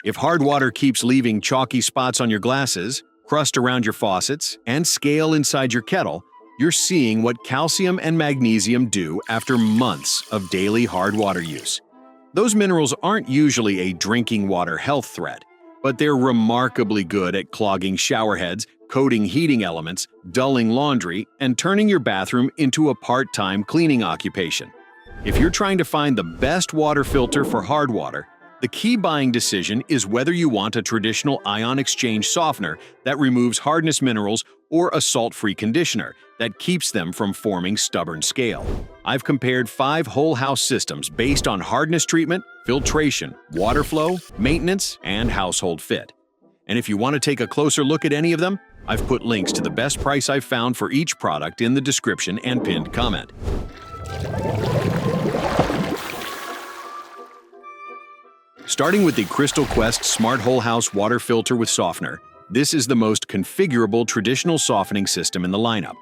If hard water keeps leaving chalky spots on your glasses, crust around your faucets, and scale inside your kettle, you're seeing what calcium and magnesium do after months of daily hard water use. Those minerals aren't usually a drinking water health threat, but they're remarkably good at clogging shower heads, coating heating elements, dulling laundry, and turning your bathroom into a part-time cleaning occupation. If you're trying to find the best water filter for hard water, the key buying decision is whether you want a traditional ion exchange softener that removes hardness minerals or a salt-free conditioner that keeps them from forming stubborn scale. I've compared 5 whole house systems based on hardness treatment, filtration, water flow, maintenance, and household fit. And if you want to take a closer look at any of them, I've put links to the best price I've found for each product in the description and pinned comment. Starting with the Crystal Quest Smart Whole House Water Filter with Softener, this is the most configurable traditional softening system in the lineup.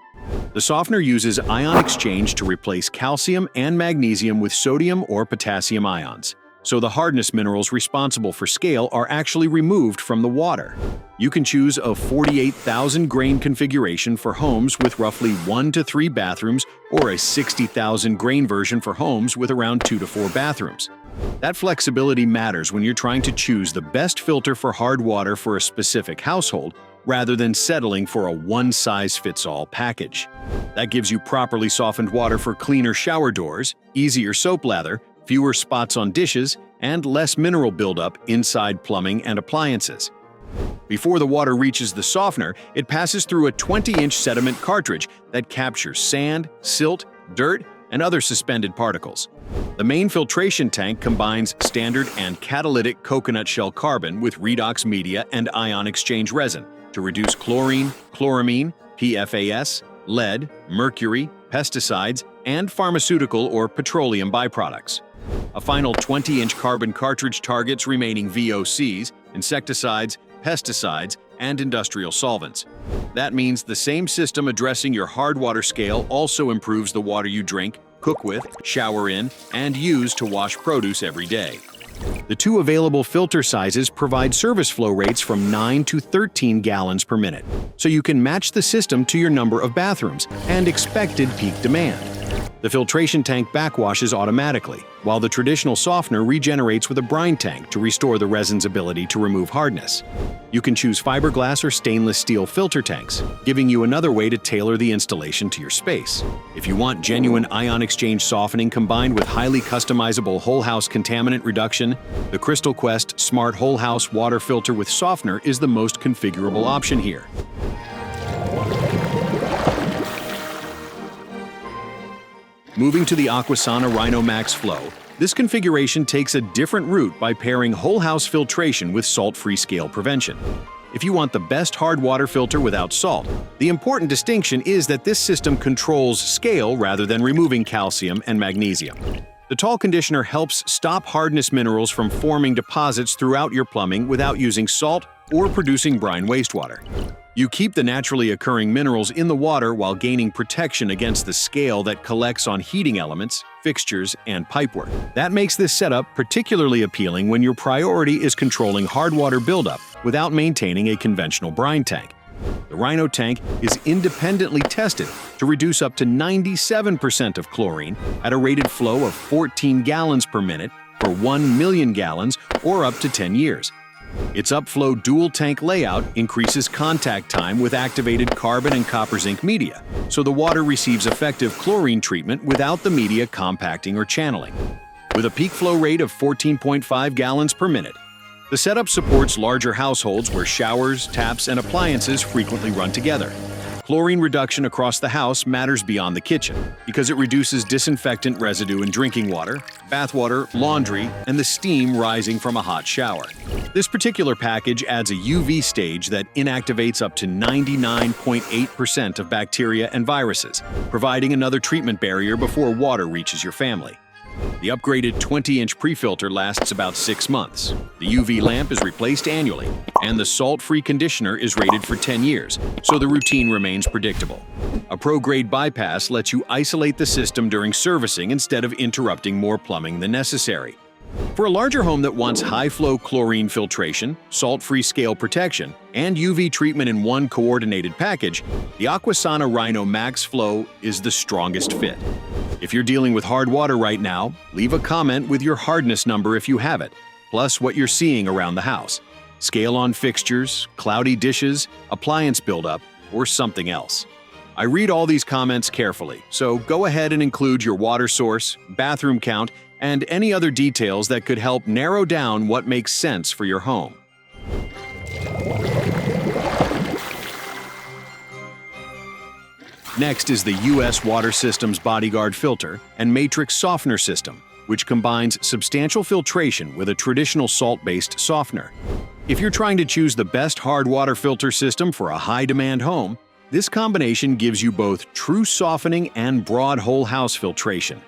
The softener uses ion exchange to replace calcium and magnesium with sodium or potassium ions, so the hardness minerals responsible for scale are actually removed from the water. You can choose a 48,000 grain configuration for homes with roughly 1 to 3 bathrooms or a 60,000 grain version for homes with around 2 to 4 bathrooms. That flexibility matters when you're trying to choose the best filter for hard water for a specific household rather than settling for a one-size-fits-all package. That gives you properly softened water for cleaner shower doors, easier soap lather, fewer spots on dishes, and less mineral buildup inside plumbing and appliances. Before the water reaches the softener, it passes through a 20-inch sediment cartridge that captures sand, silt, dirt, and other suspended particles. The main filtration tank combines standard and catalytic coconut shell carbon with redox media and ion exchange resin to reduce chlorine, chloramine, PFAS, lead, mercury, pesticides, and pharmaceutical or petroleum byproducts. A final 20-inch carbon cartridge targets remaining VOCs, insecticides, pesticides, and industrial solvents. That means the same system addressing your hard water scale also improves the water you drink, cook with, shower in, and use to wash produce every day. The 2 available filter sizes provide service flow rates from 9 to 13 gallons per minute, so you can match the system to your number of bathrooms and expected peak demand. The filtration tank backwashes automatically, while the traditional softener regenerates with a brine tank to restore the resin's ability to remove hardness. You can choose fiberglass or stainless steel filter tanks, giving you another way to tailor the installation to your space. If you want genuine ion exchange softening combined with highly customizable whole house contaminant reduction, the Crystal Quest Smart Whole House Water Filter with Softener is the most configurable option here. Moving to the Aquasana Rhino Max Flow, this configuration takes a different route by pairing whole house filtration with salt-free scale prevention. If you want the best hard water filter without salt, the important distinction is that this system controls scale rather than removing calcium and magnesium. The tall conditioner helps stop hardness minerals from forming deposits throughout your plumbing without using salt or producing brine wastewater. You keep the naturally occurring minerals in the water while gaining protection against the scale that collects on heating elements, fixtures, and pipework. That makes this setup particularly appealing when your priority is controlling hard water buildup without maintaining a conventional brine tank. The Rhino tank is independently tested to reduce up to 97% of chlorine at a rated flow of 14 gallons per minute for 1 million gallons or up to 10 years. Its upflow dual-tank layout increases contact time with activated carbon and copper zinc media, so the water receives effective chlorine treatment without the media compacting or channeling. With a peak flow rate of 14.5 gallons per minute, the setup supports larger households where showers, taps, and appliances frequently run together. Chlorine reduction across the house matters beyond the kitchen because it reduces disinfectant residue in drinking water, bathwater, laundry, and the steam rising from a hot shower. This particular package adds a UV stage that inactivates up to 99.8% of bacteria and viruses, providing another treatment barrier before water reaches your family. The upgraded 20-inch pre-filter lasts about 6 months. The UV lamp is replaced annually, and the salt-free conditioner is rated for 10 years, so the routine remains predictable. A pro-grade bypass lets you isolate the system during servicing instead of interrupting more plumbing than necessary. For a larger home that wants high-flow chlorine filtration, salt-free scale protection, and UV treatment in one coordinated package, the Aquasana Rhino Max Flow is the strongest fit. If you're dealing with hard water right now, leave a comment with your hardness number if you have it, plus what you're seeing around the house. Scale on fixtures, cloudy dishes, appliance buildup, or something else. I read all these comments carefully, so go ahead and include your water source, bathroom count, and any other details that could help narrow down what makes sense for your home. Next is the US Water System's Bodyguard filter and Matrixx softener system, which combines substantial filtration with a traditional salt-based softener. If you're trying to choose the best hard water filter system for a high-demand home, this combination gives you both true softening and broad whole-house filtration.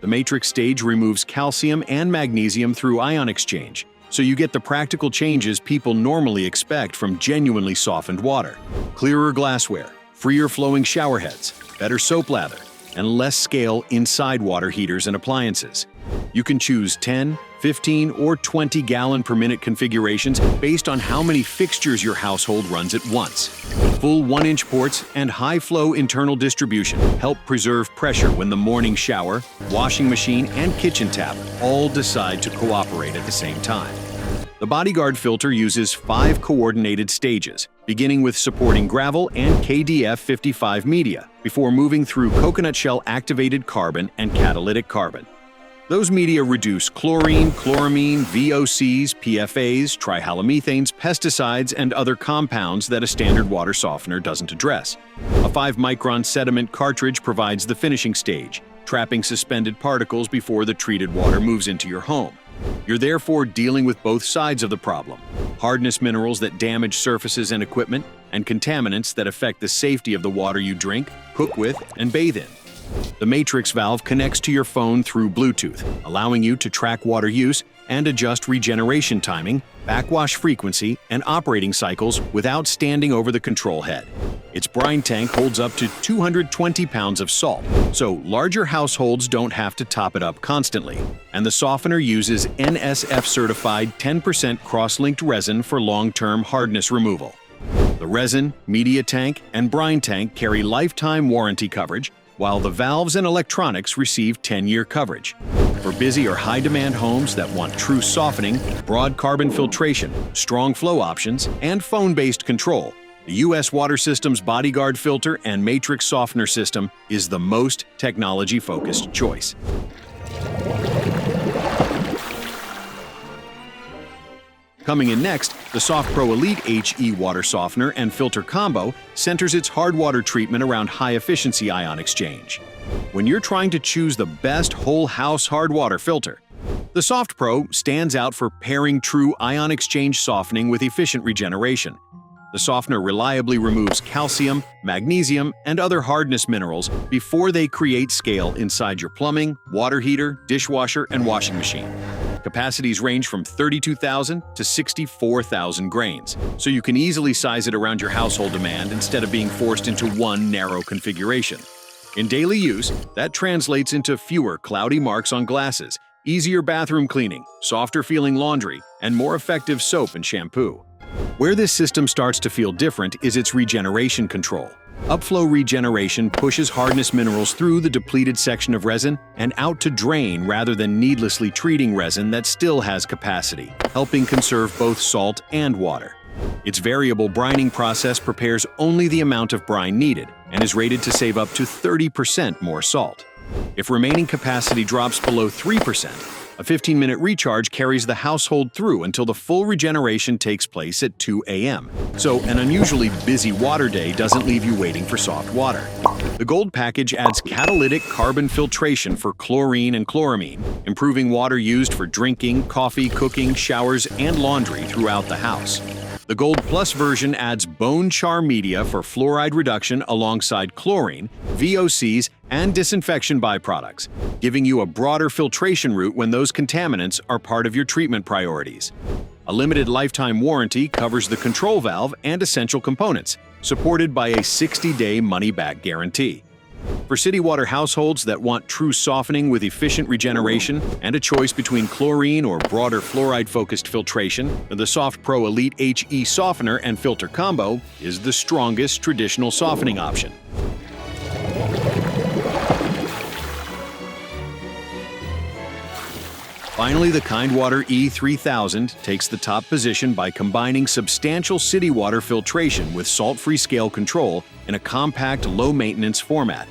The Matrixx stage removes calcium and magnesium through ion exchange, so you get the practical changes people normally expect from genuinely softened water. Clearer glassware, freer flowing shower heads, better soap lather, and less scale inside water heaters and appliances. You can choose 10, 15, or 20-gallon per minute configurations based on how many fixtures your household runs at once. Full 1-inch ports and high-flow internal distribution help preserve pressure when the morning shower, washing machine, and kitchen tap all decide to cooperate at the same time. The Bodyguard filter uses 5 coordinated stages, beginning with supporting gravel and KDF 55 media, before moving through coconut shell activated carbon and catalytic carbon. Those media reduce chlorine, chloramine, VOCs, PFAs, trihalomethanes, pesticides, and other compounds that a standard water softener doesn't address. A 5-micron sediment cartridge provides the finishing stage, trapping suspended particles before the treated water moves into your home. You're therefore dealing with both sides of the problem: hardness minerals that damage surfaces and equipment, and contaminants that affect the safety of the water you drink, cook with, and bathe in. The Matrixx valve connects to your phone through Bluetooth, allowing you to track water use and adjust regeneration timing, backwash frequency, and operating cycles without standing over the control head. Its brine tank holds up to 220 pounds of salt, so larger households don't have to top it up constantly. And the softener uses NSF-certified 10% cross-linked resin for long-term hardness removal. The resin, media tank, and brine tank carry lifetime warranty coverage, while the valves and electronics receive 10-year coverage. For busy or high-demand homes that want true softening, broad carbon filtration, strong flow options, and phone-based control, the US Water System's Bodyguard filter and Matrixx softener system is the most technology-focused choice. Coming in next, the SoftPro Elite HE water softener and filter combo centers its hard water treatment around high-efficiency ion exchange. When you're trying to choose the best whole-house hard water filter, the SoftPro stands out for pairing true ion exchange softening with efficient regeneration. The softener reliably removes calcium, magnesium, and other hardness minerals before they create scale inside your plumbing, water heater, dishwasher, and washing machine. Capacities range from 32,000 to 64,000 grains, so you can easily size it around your household demand instead of being forced into one narrow configuration. In daily use, that translates into fewer cloudy marks on glasses, easier bathroom cleaning, softer-feeling laundry, and more effective soap and shampoo. Where this system starts to feel different is its regeneration control. Upflow regeneration pushes hardness minerals through the depleted section of resin and out to drain rather than needlessly treating resin that still has capacity, helping conserve both salt and water. Its variable brining process prepares only the amount of brine needed and is rated to save up to 30% more salt. If remaining capacity drops below 3%, a 15-minute recharge carries the household through until the full regeneration takes place at 2 a.m. So an unusually busy water day doesn't leave you waiting for soft water. The Gold package adds catalytic carbon filtration for chlorine and chloramine, improving water used for drinking, coffee, cooking, showers, and laundry throughout the house. The Gold Plus version adds bone char media for fluoride reduction alongside chlorine, VOCs, and disinfection byproducts, giving you a broader filtration route when those contaminants are part of your treatment priorities. A limited lifetime warranty covers the control valve and essential components, supported by a 60-day money-back guarantee. For city water households that want true softening with efficient regeneration and a choice between chlorine or broader fluoride-focused filtration, the SoftPro Elite HE Softener and Filter Combo is the strongest traditional softening option. Finally, the Kindwater E3000 takes the top position by combining substantial city water filtration with salt-free scale control in a compact, low-maintenance format.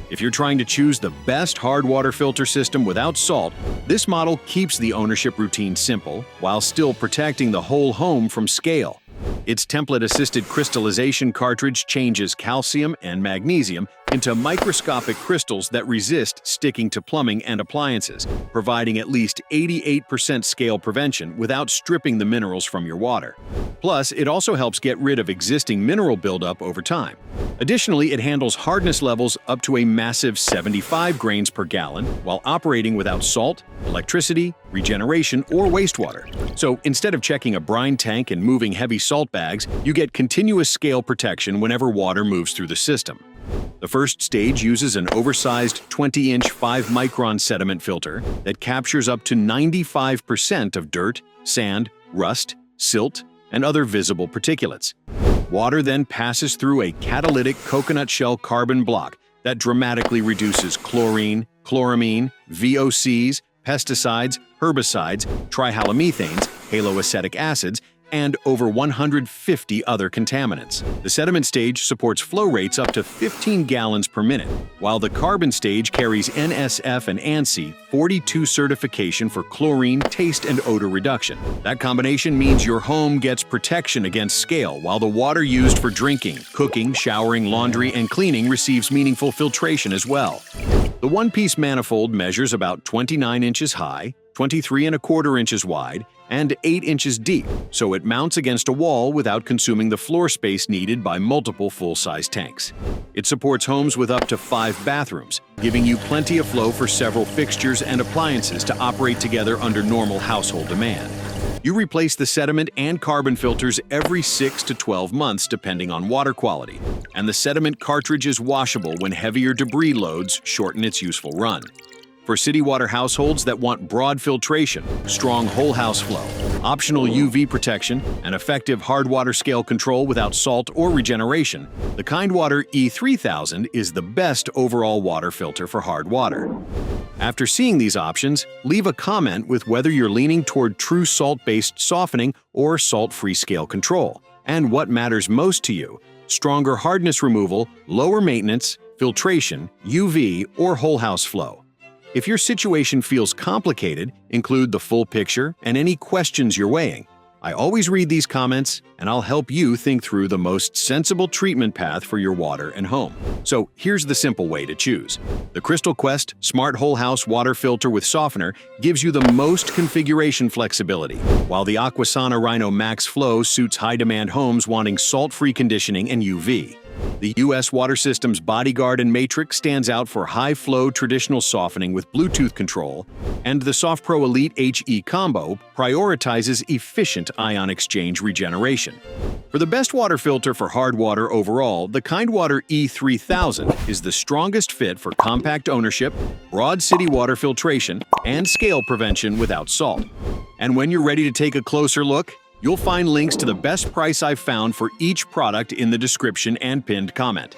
If you're trying to choose the best hard water filter system without salt, this model keeps the ownership routine simple while still protecting the whole home from scale. Its template-assisted crystallization cartridge changes calcium and magnesium into microscopic crystals that resist sticking to plumbing and appliances, providing at least 88% scale prevention without stripping the minerals from your water. Plus, it also helps get rid of existing mineral buildup over time. Additionally, it handles hardness levels up to a massive 75 grains per gallon while operating without salt, electricity, regeneration, or wastewater. So instead of checking a brine tank and moving heavy salt bags, you get continuous scale protection whenever water moves through the system. The first stage uses an oversized 20-inch 5-micron sediment filter that captures up to 95% of dirt, sand, rust, silt, and other visible particulates. Water then passes through a catalytic coconut shell carbon block that dramatically reduces chlorine, chloramine, VOCs, pesticides, herbicides, trihalomethanes, haloacetic acids, and over 150 other contaminants. The sediment stage supports flow rates up to 15 gallons per minute, while the carbon stage carries NSF and ANSI 42 certification for chlorine, taste, and odor reduction. That combination means your home gets protection against scale, while the water used for drinking, cooking, showering, laundry, and cleaning receives meaningful filtration as well. The one-piece manifold measures about 29 inches high, 23¼ inches wide, and 8 inches deep, so it mounts against a wall without consuming the floor space needed by multiple full-size tanks. It supports homes with up to 5 bathrooms, giving you plenty of flow for several fixtures and appliances to operate together under normal household demand. You replace the sediment and carbon filters every 6 to 12 months depending on water quality, and the sediment cartridge is washable when heavier debris loads shorten its useful run. For city water households that want broad filtration, strong whole house flow, optional UV protection, and effective hard water scale control without salt or regeneration, the Kindwater E3000 is the best overall water filter for hard water. After seeing these options, leave a comment with whether you're leaning toward true salt-based softening or salt-free scale control, and what matters most to you: stronger hardness removal, lower maintenance, filtration, UV, or whole house flow. If your situation feels complicated, include the full picture and any questions you're weighing. I always read these comments, and I'll help you think through the most sensible treatment path for your water and home. So here's the simple way to choose. The Crystal Quest Smart Whole House Water Filter with Softener gives you the most configuration flexibility, while the Aquasana Rhino Max Flow suits high-demand homes wanting salt-free conditioning and UV. The US Water Systems Bodyguard and Matrixx stands out for high-flow traditional softening with Bluetooth control, and the SoftPro Elite HE Combo prioritizes efficient ion exchange regeneration. For the best water filter for hard water overall, the Kindwater E3000 is the strongest fit for compact ownership, broad city water filtration, and scale prevention without salt. And when you're ready to take a closer look, you'll find links to the best price I've found for each product in the description and pinned comment.